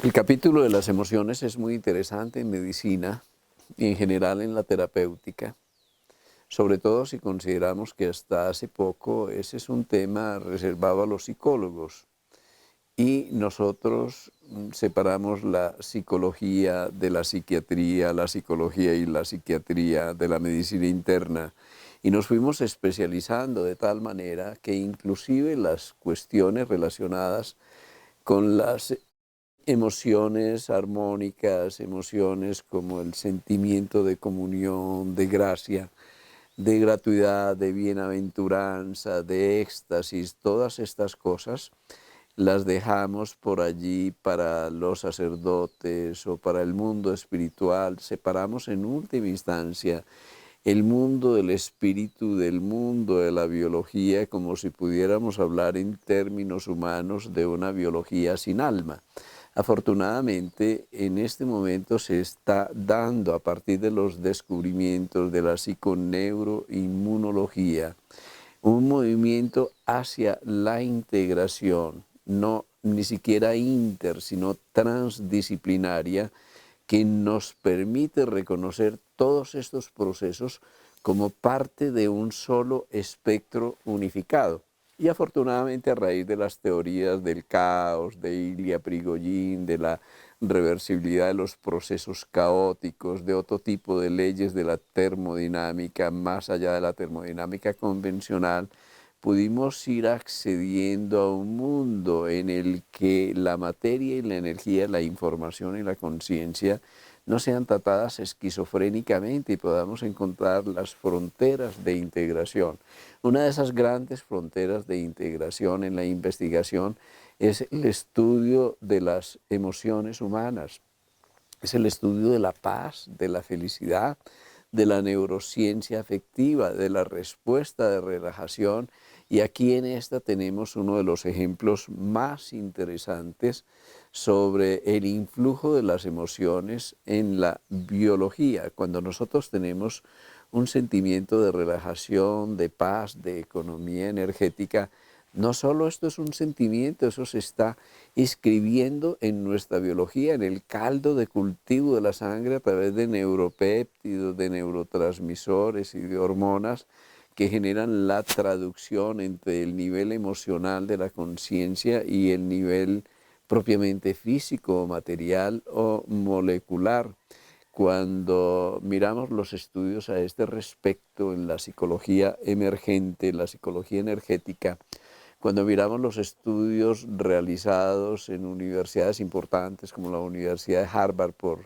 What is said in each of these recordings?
El capítulo de las emociones es muy interesante en medicina y en general en la terapéutica, sobre todo si consideramos que hasta hace poco ese es un tema reservado a los psicólogos y nosotros separamos la psicología de la psiquiatría y la psiquiatría de la medicina interna y nos fuimos especializando de tal manera que inclusive las cuestiones relacionadas con las emociones armónicas, emociones como el sentimiento de comunión, de gracia, de gratuidad, de bienaventuranza, de éxtasis, todas estas cosas las dejamos por allí para los sacerdotes o para el mundo espiritual. Separamos en última instancia el mundo del espíritu del mundo de la biología, como si pudiéramos hablar en términos humanos de una biología sin alma. Afortunadamente, en este momento se está dando, a partir de los descubrimientos de la psiconeuroinmunología, un movimiento hacia la integración, no ni siquiera sino transdisciplinaria, que nos permite reconocer todos estos procesos como parte de un solo espectro unificado. Y afortunadamente, a raíz de las teorías del caos, de Ilya Prigogine, de la reversibilidad de los procesos caóticos, de otro tipo de leyes de la termodinámica, más allá de la termodinámica convencional, pudimos ir accediendo a un mundo en el que la materia y la energía, la información y la conciencia no sean tratadas esquizofrénicamente y podamos encontrar las fronteras de integración. Una de esas grandes fronteras de integración en la investigación es el estudio de las emociones humanas, es el estudio de la paz, de la felicidad, de la neurociencia afectiva, de la respuesta de relajación. Y aquí en esta tenemos uno de los ejemplos más interesantes sobre el influjo de las emociones en la biología. Cuando nosotros tenemos un sentimiento de relajación, de paz, de economía energética, no solo esto es un sentimiento, eso se está inscribiendo en nuestra biología, en el caldo de cultivo de la sangre a través de neuropéptidos, de neurotransmisores y de hormonas que generan la traducción entre el nivel emocional de la conciencia y el nivel propiamente físico, material o molecular. Cuando miramos los estudios a este respecto en la psicología emergente, la psicología energética, cuando miramos los estudios realizados en universidades importantes como la Universidad de Harvard por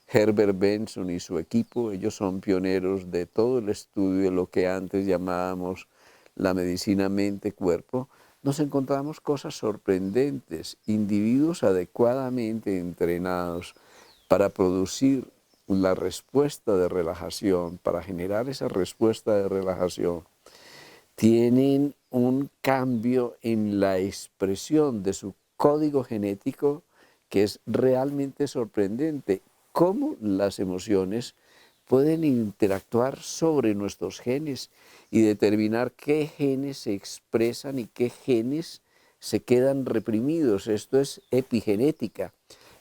Herbert Benson y su equipo, ellos son pioneros de todo el estudio de lo que antes llamábamos la medicina mente-cuerpo, nos encontramos cosas sorprendentes, individuos adecuadamente entrenados para producir la respuesta de relajación, para generar esa respuesta de relajación, tienen un cambio en la expresión de su código genético que es realmente sorprendente. Cómo las emociones pueden interactuar sobre nuestros genes y determinar qué genes se expresan y qué genes se quedan reprimidos. Esto es epigenética.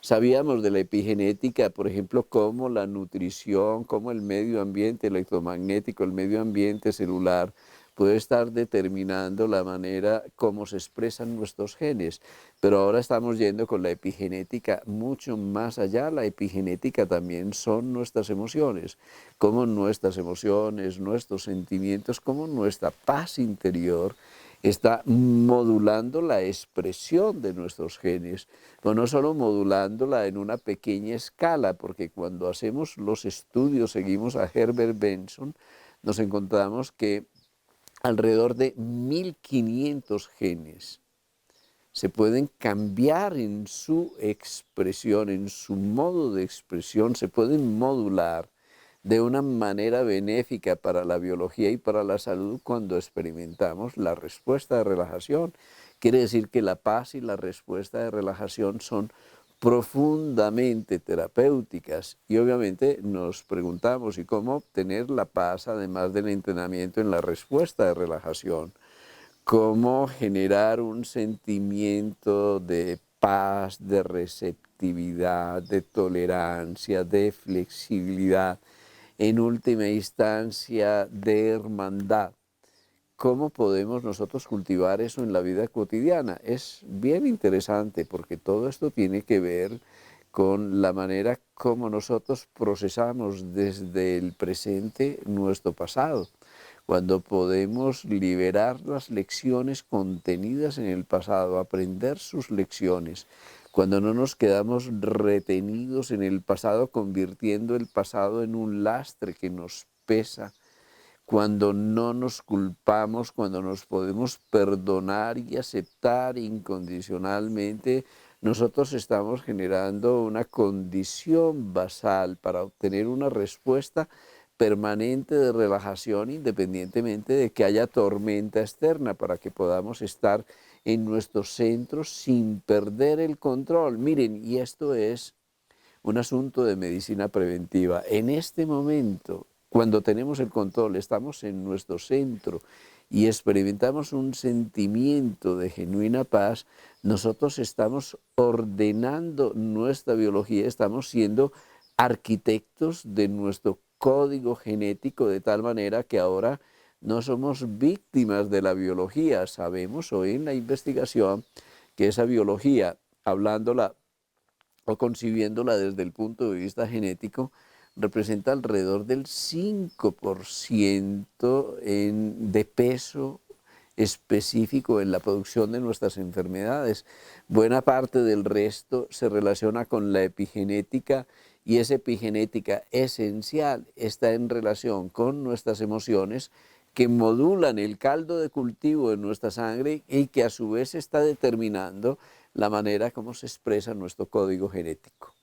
Sabíamos de la epigenética, por ejemplo, cómo la nutrición, cómo el medio ambiente electromagnético, el medio ambiente celular, puede estar determinando la manera como se expresan nuestros genes. Pero ahora estamos yendo con la epigenética mucho más allá. La epigenética también son nuestras emociones, cómo nuestras emociones, nuestros sentimientos, cómo nuestra paz interior está modulando la expresión de nuestros genes, pero no solo modulándola en una pequeña escala, porque cuando hacemos los estudios, seguimos a Herbert Benson, nos encontramos que alrededor de 1500 genes se pueden cambiar en su expresión, en su modo de expresión, se pueden modular de una manera benéfica para la biología y para la salud cuando experimentamos la respuesta de relajación. Quiere decir que la paz y la respuesta de relajación son profundamente terapéuticas y obviamente nos preguntamos ¿y cómo obtener la paz además del entrenamiento en la respuesta de relajación? ¿Cómo generar un sentimiento de paz, de receptividad, receptividad, de tolerancia, de flexibilidad, en última instancia de hermandad. ¿Cómo podemos nosotros cultivar eso en la vida cotidiana? Es bien interesante porque todo esto tiene que ver con la manera como nosotros procesamos desde el presente nuestro pasado. Cuando podemos liberar las lecciones contenidas en el pasado, aprender sus lecciones, cuando no nos quedamos retenidos en el pasado, convirtiendo el pasado en un lastre que nos pesa, cuando no nos culpamos, cuando nos podemos perdonar y aceptar incondicionalmente, nosotros estamos generando una condición basal para obtener una respuesta permanente de relajación independientemente de que haya tormenta externa, para que podamos estar en nuestros centros sin perder el control. Miren, y esto es un asunto de medicina preventiva. En este momento, cuando tenemos el control, estamos en nuestro centro y experimentamos un sentimiento de genuina paz, nosotros estamos ordenando nuestra biología, estamos siendo arquitectos de nuestro código genético, de tal manera que ahora no somos víctimas de la biología. Sabemos hoy en la investigación que esa biología, hablándola o concibiéndola desde el punto de vista genético, representa alrededor del 5% de peso específico en la producción de nuestras enfermedades. Buena parte del resto se relaciona con la epigenética, y esa epigenética esencial está en relación con nuestras emociones, que modulan el caldo de cultivo de nuestra sangre y que a su vez está determinando la manera como se expresa nuestro código genético.